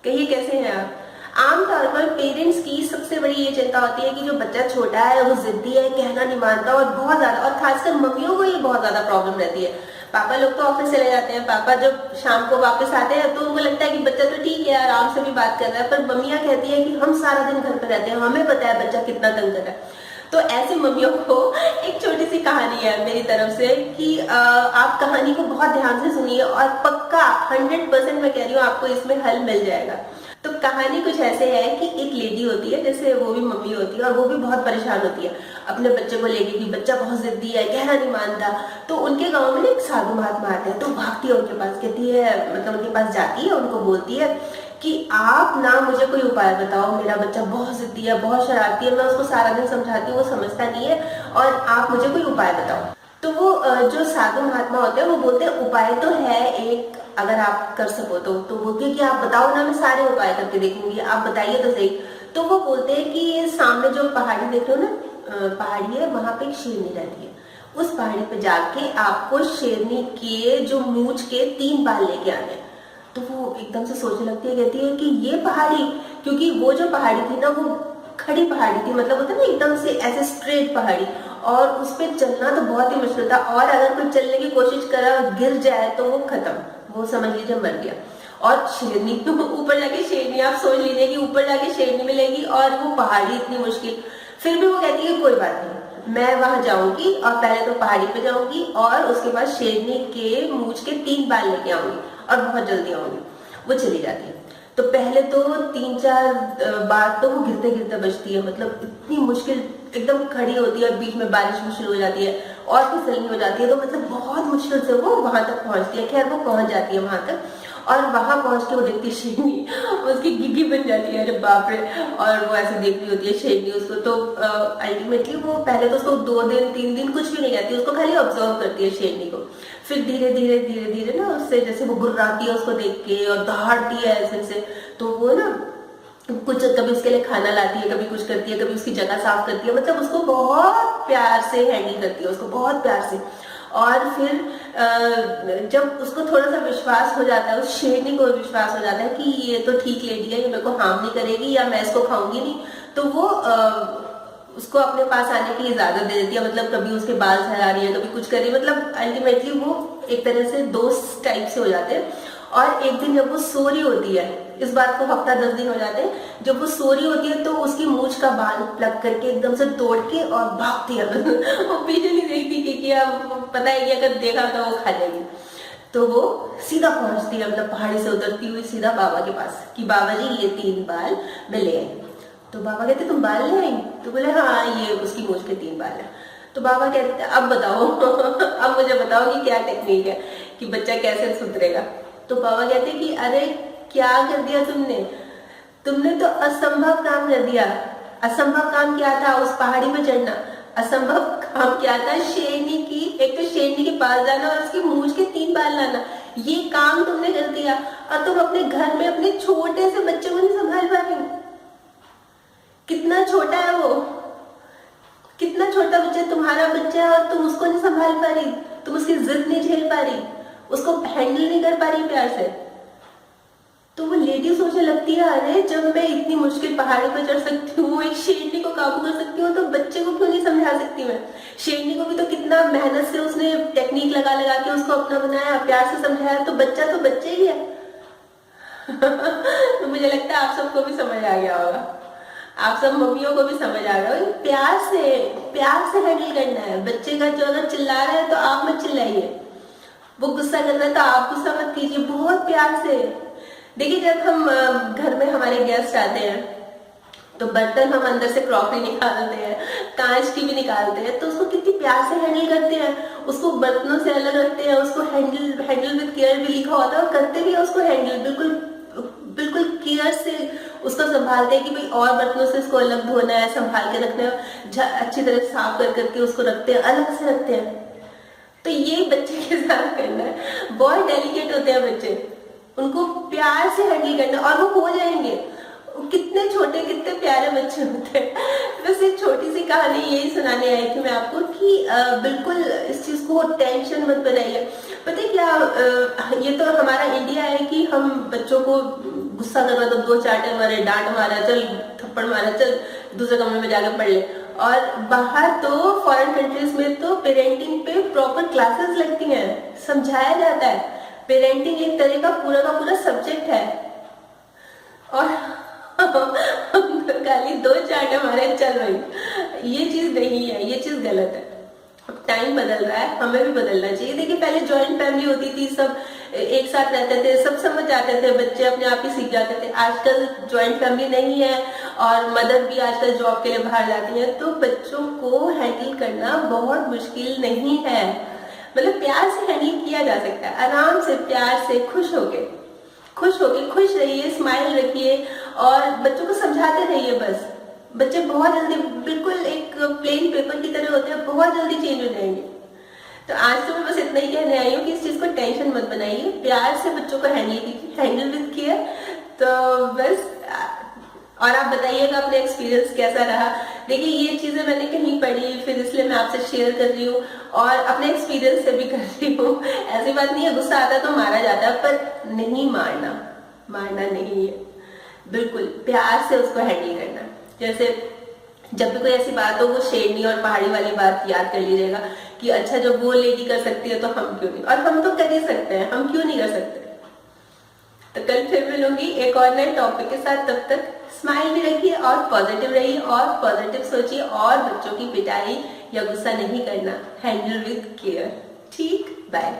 कहिए कैसे हैं आप। आमतौर पर पेरेंट्स की सबसे बड़ी ये चिंता होती है कि जो बच्चा छोटा है वो जिद्दी है, कहना नहीं मानता, और बहुत ज्यादा, और खासकर मम्मियों को ये बहुत ज्यादा प्रॉब्लम रहती है। पापा लोग तो ऑफिस चले जाते हैं, पापा जब शाम को वापस आते हैं तो उनको लगता है कि बच्चा तो ठीक है, आराम से भी बात कर रहा है, पर मम्मियाँ कहती है कि हम सारा दिन घर पे रहते हैं, हमें पता है बच्चा कितना तंग कर रहा है। तो ऐसे मम्मियों को एक छोटी सी कहानी है मेरी तरफ से कि आप कहानी को बहुत ध्यान से सुनिए और पक्का 100% मैं कह रही हूँ आपको इसमें हल मिल जाएगा। तो कहानी कुछ ऐसे है कि एक लेडी होती है, जैसे वो भी मम्मी होती है और वो भी बहुत परेशान होती है अपने बच्चे को लेके कि बच्चा बहुत जिद्दी है, कहना नहीं मानता। तो उनके गांव में एक साधु महात्मा आते हैं, तो भागती है उनके पास, कहती है, मतलब उनके पास जाती है, उनको बोलती है कि आप ना मुझे कोई उपाय बताओ, मेरा बच्चा बहुत जिद्दी है, बहुत शरारती है, मैं उसको सारा दिन समझाती हूँ, वो समझता नहीं है, और आप मुझे कोई उपाय बताओ। तो वो जो साधु महात्मा होते हैं वो बोलते हैं उपाय तो है एक, अगर आप कर सको तो बोलती है कि आप बताओ ना, मैं सारे उपाय करके देखूंगी, आप बताइए तो सही। तो वो बोलते हैं कि ये सामने जो पहाड़ी देख रहे हो ना, पहाड़ी है, वहां पे एक शेरनी रहती है, उस पहाड़ी पे जाके आपको शेरनी के जो मूंछ के 3 बाल लेके आने हैं। तो वो एकदम से सोचने लगती है, कहती है कि ये पहाड़ी, क्योंकि वो जो पहाड़ी थी ना वो खड़ी पहाड़ी थी, मतलब होता है ना एकदम से ऐसे स्ट्रेट पहाड़ी, और उस पर चलना तो बहुत ही मुश्किल था, और अगर कोई चलने की कोशिश करा गिर जाए तो वो खत्म, वो समझ लीजिए मर गया। और शेरनी तो ऊपर जाके शेरनी, आप सोच लीजिए कि ऊपर जाके शेरनी मिलेगी और वो पहाड़ी इतनी मुश्किल। फिर भी वो कहती है कोई बात नहीं, मैं वहां जाऊंगी और पहले तो पहाड़ी पे जाऊंगी और उसके बाद शेरनी के मूंछ के 3 बाल लेके आऊंगी और बहुत जल्दी आऊंगी। वो चली जाती है। तो पहले तो 3-4 बार तो वो गिरते गिरते बचती है, मतलब इतनी मुश्किल, एकदम खड़ी होती है, बीच में बारिश मुश्किल हो जाती है और फिसलनी हो जाती है, तो मतलब बहुत मुश्किल से वो वहां तक पहुंचती है। खैर वो पहुंच जाती है वहां तक, और वहां पहुंच के वो देखती है शेरनी, उसकी गिग्गी बन जाती है, अरे बाप रे। और वो ऐसे देख रही होती है शेरनी उसको, तो अल्टीमेटली वो पहले तो उसको 2 दिन 3 दिन कुछ भी नहीं कहती, उसको खाली ऑब्जर्व करती है शेरनी को। फिर धीरे धीरे धीरे धीरे ना उससे, जैसे वो गुर्राती है उसको देख के और दहाड़ती है ऐसे से, तो वो ना कुछ कभी उसके लिए खाना लाती है, कभी कुछ करती है, कभी उसकी जगह साफ करती है, मतलब उसको बहुत प्यार से हैंडल करती है, उसको बहुत प्यार से। और फिर जब उसको थोड़ा सा विश्वास हो जाता है, उस शेरनी को विश्वास हो जाता है कि ये तो ठीक लेडी है, ये मेरे को हार्म नहीं करेगी या मैं इसको खाऊंगी नहीं, तो वो उसको अपने पास आने की इजाजत दे देती है, मतलब कभी उसके बाल झड़ा रही है, कभी कुछ कर रही है, मतलब अल्टीमेटली वो एक तरह से दोस्त टाइप से हो जाते हैं। और एक दिन जब वो सो रही होती है, इस बात को हफ्ता 10 दिन हो जाते हैं, जब वो सो रही होती है तो उसकी मूंछ का बाल प्लग करके एकदम से तोड़ के और भागती है वो पीछे नहीं देखती कि अब पता है कि अगर देखा तो वो खा जाएगी। तो वो सीधा पहुंचती है, मतलब पहाड़ी से उतरती हुई सीधा बाबा के पास कि बाबा जी ये 3 बाल मैं ले आई। तो बाबा कहते तुम बाल ले आई? तो बोले हाँ ये उसकी मूंछ के 3 बाल है। तो बाबा कहते अब बताओ अब मुझे बताओ कि क्या टेक्निक है कि बच्चा कैसे सुधरेगा। तो बाबा कहते कि अरे क्या कर दिया तुमने, तुमने तो असंभव काम कर दिया। असंभव काम क्या था? उस पहाड़ी पे चढ़ना। असंभव काम क्या था? शेरनी की, एक तो शेरनी के पास जाना और उसकी मूंछ के 3 बाल लाना, ये काम तुमने कर दिया। और तुम अपने घर में अपने छोटे से बच्चे को नहीं संभाल पा रही। कितना छोटा है वो, कितना छोटा बच्चा, तुम्हारा बच्चा है और तुम उसको नहीं संभाल पा रही, तुम उसकी जिद नहीं झेल पा रही, उसको हैंडल नहीं कर पा रही प्यार से। तो वो लेडी सोचने लगती है अरे जब मैं इतनी मुश्किल पहाड़ी पर चढ़ सकती हूँ, एक शेरनी को काबू कर सकती हूँ, तो बच्चे को क्यों नहीं समझा सकती मैं? शेरनी को भी तो कितना मेहनत से उसने टेक्निक लगा लगा के उसको अपना बनाया, प्यार से समझाया, तो बच्चा तो बच्चे ही है तो मुझे लगता है आप सबको भी समझ आ गया होगा, आप सब मम्मियों को भी समझ आ रहा हो, प्यार से हैंडल करना है बच्चे का। जो अगर चिल्ला रहा है तो आप मत चिल्लाइए, वो गुस्सा कर रहा है तो आप गुस्सा मत कीजिए, बहुत प्यार से। देखिए जब हम घर में हमारे गेस्ट आते हैं तो बर्तन हम अंदर से क्रॉकरी निकालते हैं, कांच की भी निकालते हैं, तो उसको कितनी प्यार से हैंडल करते हैं, उसको बर्तनों से अलग रखते हैं, उसको हैंडल विद केयर भी लिखा होता है और करते भी है उसको हैंडल बिल्कुल बिल्कुल केयर से उसको संभालते हैं कि भाई और बर्तनों से इसको अलग धोना है, संभाल के रखना है, अच्छी तरह साफ कर करके उसको रखते हैं, अलग से रखते हैं। तो ये बच्चे के साथ करना है, बहुत डेलिकेट होते हैं बच्चे, उनको प्यार से हैंडल करना और वो हो जाएंगे। कितने छोटे कितने प्यारे बच्चे होते हैं। बस एक छोटी सी कहानी यही सुनाने आई थी मैं आपको कि बिल्कुल इस चीज को टेंशन मत बनाइए। पता है क्या, ये तो हमारा इंडिया है कि हम बच्चों को गुस्सा कर रहा तो 2 चांटे मारे, डांट मारा, चल थप्पड़ मारा, चल दूसरे कमरे में जाकर पढ़ ले। और बाहर तो फॉरेन कंट्रीज में तो पेरेंटिंग पे प्रॉपर क्लासेस लगती हैं, समझाया जाता है। पेरेंटिंग एक तरह का पूरा सब्जेक्ट है। और हम खाली 2 चांटे मारे, चल भाई, ये चीज नहीं है, ये चीज गलत है। अब टाइम बदल रहा है, हमें भी बदलना चाहिए। देखिए पहले जॉइंट फैमिली होती थी, सब एक साथ रहते थे, सब समझ आते थे, बच्चे अपने आप ही सीख जाते थे। आजकल जॉइंट फैमिली नहीं है और मदर भी आजकल जॉब के लिए बाहर जाती है, तो बच्चों को हैंडल करना बहुत मुश्किल नहीं है। मतलब प्यार से हैंडल किया जा सकता है, आराम से, प्यार से, खुश होके खुश रहिए, स्माइल रखिए और बच्चों को समझाते रहिए। बस बच्चे बहुत जल्दी, बिल्कुल एक प्लेन पेपर की तरह होते हैं, बहुत जल्दी चेंज हो जाएंगे। तो आज तो मैं बस इतना ही कहने आई हूँ कि इस चीज को टेंशन मत बनाइए, प्यार से बच्चों को हैंडल कीजिए, हैंडल विद केयर। तो बस, और आप बताइएगा अपने एक्सपीरियंस कैसा रहा। देखिए ये चीजें मैंने कहीं पढ़ी, फिर इसलिए मैं आपसे शेयर कर रही हूँ और अपने एक्सपीरियंस से भी कर रही हूँ। ऐसी बात नहीं है, गुस्सा आता तो मारा जाता है, पर नहीं मारना नहीं है, बिल्कुल प्यार से उसको हैंडल करना। जैसे जब भी कोई ऐसी बात हो, वो शेरनी और पहाड़ी वाली बात याद कर लीजिएगा कि अच्छा जब वो लेडी कर सकती है तो हम क्यों नहीं, और हम तो कर ही सकते हैं, हम क्यों नहीं कर सकते। तो कल फिर मिलूंगी एक और नए टॉपिक के साथ। तब तक स्माइल भी रखिए और पॉजिटिव रहिए और पॉजिटिव सोचिए और बच्चों की पिटाई या गुस्सा नहीं करना, हैंडल विद केयर। ठीक, बाय।